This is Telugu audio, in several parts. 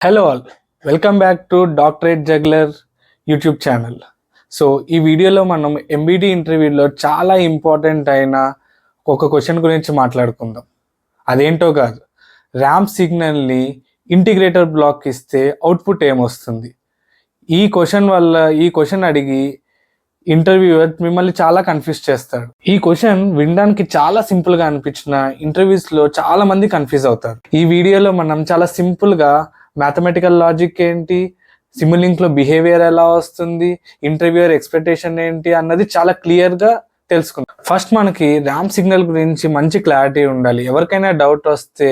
Hello all, welcome back to doctorate juggler YouTube channel. So ఈ వీడియోలో మనం ఎంబీడీ ఇంటర్వ్యూలో చాలా ఇంపార్టెంట్ అయిన ఒక క్వశ్చన్ గురించి మాట్లాడుకుందాం. అదేంటో కాదు, ర్యాంప్ సిగ్నల్ని ఇంటిగ్రేటర్ బ్లాక్ ఇస్తే అవుట్పుట్ ఏమొస్తుంది. ఈ క్వశ్చన్ అడిగి ఇంటర్వ్యూయర్ మిమ్మల్ని చాలా కన్ఫ్యూజ్ చేస్తాడు. ఈ క్వశ్చన్ వినడానికి చాలా సింపుల్గా అనిపించిన ఇంటర్వ్యూస్లో చాలా మంది కన్ఫ్యూజ్ అవుతారు. ఈ వీడియోలో మనం చాలా సింపుల్గా మ్యాథమెటికల్ లాజిక్ ఏంటి, సిమ్యులింక్లో బిహేవియర్ ఎలా వస్తుంది, ఇంటర్వ్యూయర్ ఎక్స్పెక్టేషన్ ఏంటి అన్నది చాలా క్లియర్గా తెలుసుకుందాం. ఫస్ట్ మనకి ర్యాంప్ సిగ్నల్ గురించి మంచి క్లారిటీ ఉండాలి. ఎవరికైనా డౌట్ వస్తే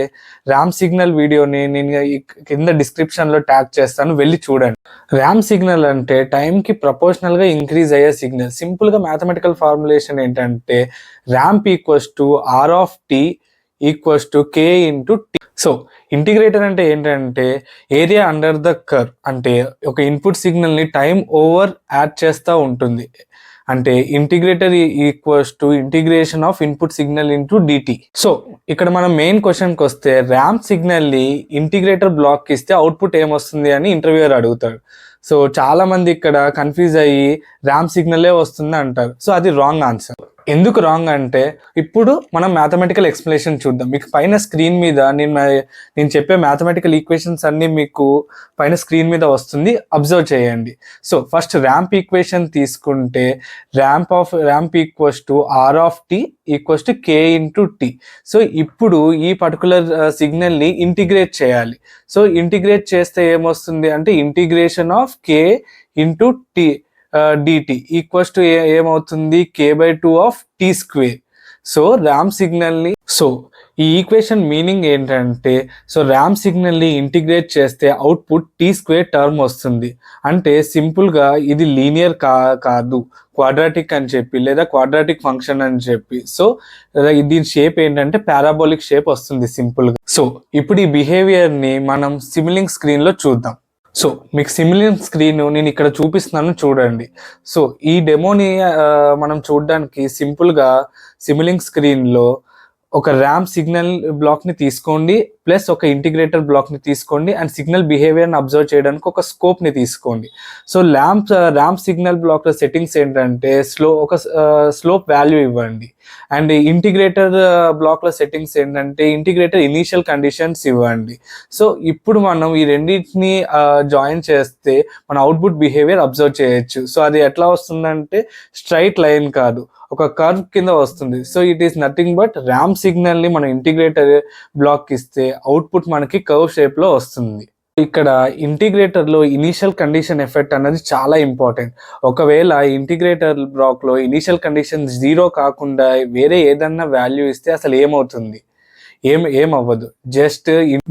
ర్యాంప్ సిగ్నల్ వీడియోని నేను కింద డిస్క్రిప్షన్లో ట్యాగ్ చేస్తాను, వెళ్ళి చూడండి. ర్యాంప్ సిగ్నల్ అంటే టైంకి ప్రపోర్షనల్గా ఇంక్రీజ్ అయ్యే సిగ్నల్. సింపుల్గా మ్యాథమెటికల్ ఫార్ములేషన్ ఏంటంటే ramp equals to R of T equals to K into T. So integrator అంటే ఏంటంటే ఏరియా అండర్ ద కర్వ్, అంటే ఒక ఇన్పుట్ సిగ్నల్ని టైం ఓవర్ యాడ్ చేస్తూ ఉంటుంది. అంటే integrator equals to integration of input signal into DT. So ఇక్కడ మనం మెయిన్ క్వశ్చన్కి వస్తే, ర్యాంప్ సిగ్నల్ని ఇంటిగ్రేటర్ బ్లాక్ ఇస్తే అవుట్పుట్ ఏమొస్తుంది అని ఇంటర్వ్యూయర్ అడుగుతాడు. సో చాలా మంది ఇక్కడ కన్ఫ్యూజ్ అయ్యి ర్యాంప్ సిగ్నలే వస్తుంది అంటారు. సో అది రాంగ్ ఆన్సర్. ఎందుకు రాంగ్ అంటే, ఇప్పుడు మనం మ్యాథమెటికల్ ఎక్స్ప్లెనేషన్ చూద్దాం. మీకు పైన స్క్రీన్ మీద నేను చెప్పే మ్యాథమెటికల్ ఈక్వేషన్స్ అన్ని మీకు పైన స్క్రీన్ మీద వస్తుంది, అబ్జర్వ్ చేయండి. సో ఫస్ట్ ర్యాంప్ ఈక్వేషన్ తీసుకుంటే, ramp equals to R of T equals to K into T. So ఇప్పుడు ఈ పర్టికులర్ సిగ్నల్ని ఇంటిగ్రేట్ చేయాలి. సో ఇంటిగ్రేట్ చేస్తే ఏమొస్తుంది అంటే, integration of K into T DT equals to ఏమవుతుంది, k/2 of T square. So ramp సిగ్నల్ని, సో ఈ ఈక్వేషన్ మీనింగ్ ఏంటంటే, సో ర్యాంప్ సిగ్నల్ని ఇంటిగ్రేట్ చేస్తే అవుట్పుట్ టీ స్క్వేర్ టర్మ్ వస్తుంది. అంటే సింపుల్గా ఇది లీనియర్ కాదు, క్వాడ్రాటిక్ అని చెప్పి, లేదా క్వాడ్రాటిక్ ఫంక్షన్ అని చెప్పి. సో దీని షేప్ ఏంటంటే పారాబోలిక్ షేప్ వస్తుంది సింపుల్గా. సో ఇప్పుడు ఈ బిహేవియర్ని మనం సిమ్యులింక్ స్క్రీన్లో చూద్దాం. సో మీకు సిమ్యులింక్ స్క్రీన్ నేను ఇక్కడ చూపిస్తున్నాను, చూడండి. సో ఈ డెమోని మనం చూడడానికి సింపుల్గా సిమ్యులింక్ స్క్రీన్లో ఒక ర్యాంప్ సిగ్నల్ బ్లాక్ని తీసుకోండి, ప్లస్ ఒక ఇంటిగ్రేటర్ బ్లాక్ని తీసుకోండి, అండ్ సిగ్నల్ బిహేవియర్ని అబ్జర్వ్ చేయడానికి ఒక స్కోప్ని తీసుకోండి. సో ర్యాంప్ సిగ్నల్ బ్లాక్లో సెట్టింగ్స్ ఏంటంటే, స్లోప్ వాల్యూ ఇవ్వండి. అండ్ ఇంటిగ్రేటర్ బ్లాక్లో సెట్టింగ్స్ ఏంటంటే, ఇంటిగ్రేటర్ ఇనీషియల్ కండిషన్స్ ఇవ్వండి. సో ఇప్పుడు మనం ఈ రెండింటిని జాయిన్ చేస్తే మన అవుట్పుట్ బిహేవియర్ అబ్జర్వ్ చేయొచ్చు. సో అది ఎట్లా వస్తుందంటే, స్ట్రైట్ లైన్ కాదు, ఒక కర్వ్ కింద వస్తుంది. So it is nothing but ramp సిగ్నల్ని మనం ఇంటిగ్రేటర్ బ్లాక్ ఇస్తే అవుట్పుట్ మనకి కర్వ్ షేప్లో వస్తుంది. ఇక్కడ ఇంటిగ్రేటర్లో ఇనీషియల్ కండిషన్ ఎఫెక్ట్ అన్నది చాలా ఇంపార్టెంట్. ఒకవేళ ఇంటిగ్రేటర్ బ్లాక్లో ఇనీషియల్ కండిషన్ 0 కాకుండా వేరే ఏదన్నా వాల్యూ ఇస్తే అసలు ఏమవుతుంది, ఏమవ్వదు.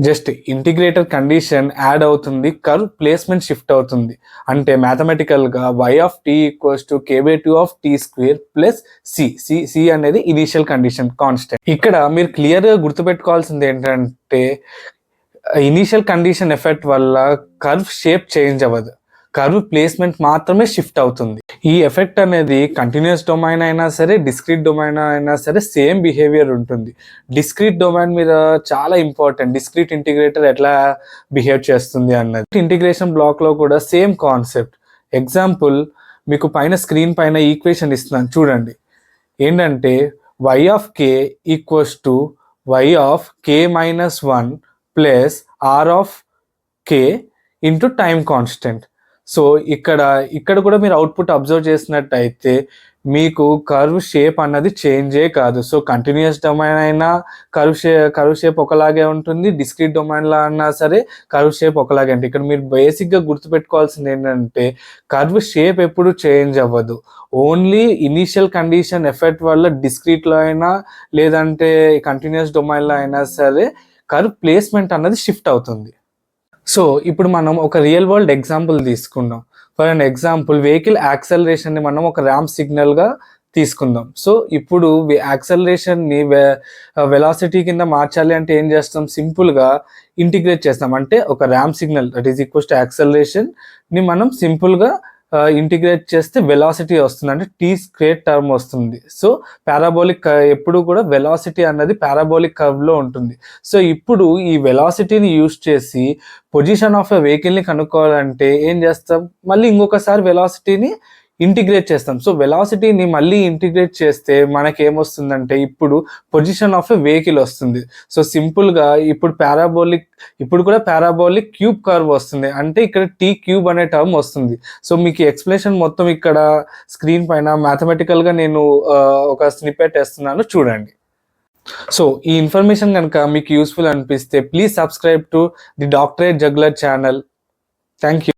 జస్ట్ ఇంటిగ్రేటర్ కండిషన్ యాడ్ అవుతుంది, కర్వ్ ప్లేస్మెంట్ షిఫ్ట్ అవుతుంది. అంటే మ్యాథమెటికల్గా y of T equals to k/2 of T square plus C అనేది ఇనీషియల్ కండిషన్ కాన్స్టెంట్. ఇక్కడ మీరు క్లియర్గా గుర్తుపెట్టుకోవాల్సింది ఏంటంటే, ఇనీషియల్ కండిషన్ ఎఫెక్ట్ వల్ల కర్వ్ షేప్ చేంజ్ అవ్వదు, కర్వ్ ప్లేస్మెంట్ మాత్రమే షిఫ్ట్ అవుతుంది. ఈ ఎఫెక్ట్ అనేది కంటిన్యూస్ డొమైన్ అయినా సరే, డిస్క్రీట్ డొమైన్ అయినా సరే సేమ్ బిహేవియర్ ఉంటుంది. డిస్క్రీట్ డొమైన్ మీద చాలా ఇంపార్టెంట్, డిస్క్రీట్ ఇంటిగ్రేటర్ ఎట్లా బిహేవ్ చేస్తుంది అన్నది. ఇంటిగ్రేషన్ బ్లాక్లో కూడా సేమ్ కాన్సెప్ట్. ఎగ్జాంపుల్ మీకు పైన స్క్రీన్ పైన ఈక్వేషన్ ఇస్తున్నాను, చూడండి. ఏంటంటే y of k equals to y of k-1 plus r of K into time constant. So ఇక్కడ కూడా మీరు అవుట్పుట్ అబ్జర్వ్ చేసినట్టయితే మీకు కర్వ్ షేప్ అన్నది చేంజే కాదు. సో కంటిన్యూస్ డొమైన్ అయినా కర్వ్ షేప్ ఒకలాగే ఉంటుంది, డిస్క్రీట్ డొమైన్లో అన్నా సరే కర్వ్ షేప్ ఒకలాగే ఉంటుంది. ఇక్కడ మీరు బేసిక్గా గుర్తుపెట్టుకోవాల్సింది ఏంటంటే, కర్వ్ షేప్ ఎప్పుడు చేంజ్ అవ్వదు. ఓన్లీ ఇనీషియల్ కండిషన్ ఎఫెక్ట్ వల్ల డిస్క్రీట్లో అయినా లేదంటే కంటిన్యూస్ డొమైన్లో అయినా సరే కర్వ్ ప్లేస్మెంట్ అన్నది షిఫ్ట్ అవుతుంది. సో ఇప్పుడు మనం ఒక రియల్ వరల్డ్ ఎగ్జాంపుల్ తీసుకుందాం. ఫర్ అన్ ఎగ్జాంపుల్, వెహికల్ యాక్సలరేషన్ని మనం ఒక ర్యాంప్ సిగ్నల్గా తీసుకుందాం. సో ఇప్పుడు యాక్సలరేషన్ని వెలాసిటీ కింద మార్చాలి అంటే ఏం చేస్తాం, సింపుల్గా ఇంటిగ్రేట్ చేస్తాం. అంటే ఒక ramp signal that is equals to యాక్సలరేషన్ని మనం సింపుల్గా ఇంటిగ్రేట్ చేస్తే వెలాసిటీ వస్తుంది, అంటే టీ స్క్వేర్ టర్మ్ వస్తుంది. సో పారాబోలిక్ ఎప్పుడు కూడా వెలాసిటీ అన్నది పారాబోలిక్ కర్వ్లో ఉంటుంది. సో ఇప్పుడు ఈ వెలాసిటీని యూస్ చేసి పొజిషన్ ఆఫ్ ఎ వెహికల్ని కనుక్కోవాలంటే ఏం చేస్తాం, మళ్ళీ ఇంకొకసారి వెలాసిటీని ఇంటిగ్రేట్ చేస్తాం. సో వెలాసిటీని మళ్ళీ ఇంటిగ్రేట్ చేస్తే మనకి ఏమొస్తుందంటే ఇప్పుడు పొజిషన్ ఆఫ్ ఎ వెహికల్ వస్తుంది. సో సింపుల్గా ఇప్పుడు కూడా పారాబోలిక్ క్యూబ్ కర్వ్ వస్తుంది, అంటే ఇక్కడ టీ క్యూబ్ అనే టర్మ్ వస్తుంది. సో మీకు ఎక్స్ప్లెనేషన్ మొత్తం ఇక్కడ స్క్రీన్ పైన మ్యాథమెటికల్గా నేను ఒక స్నిప్పెట్ వేస్తున్నాను, చూడండి. సో ఈ ఇన్ఫర్మేషన్ కనుక మీకు యూస్ఫుల్ అనిపిస్తే please subscribe to the doctorate juggler channel. Thank you.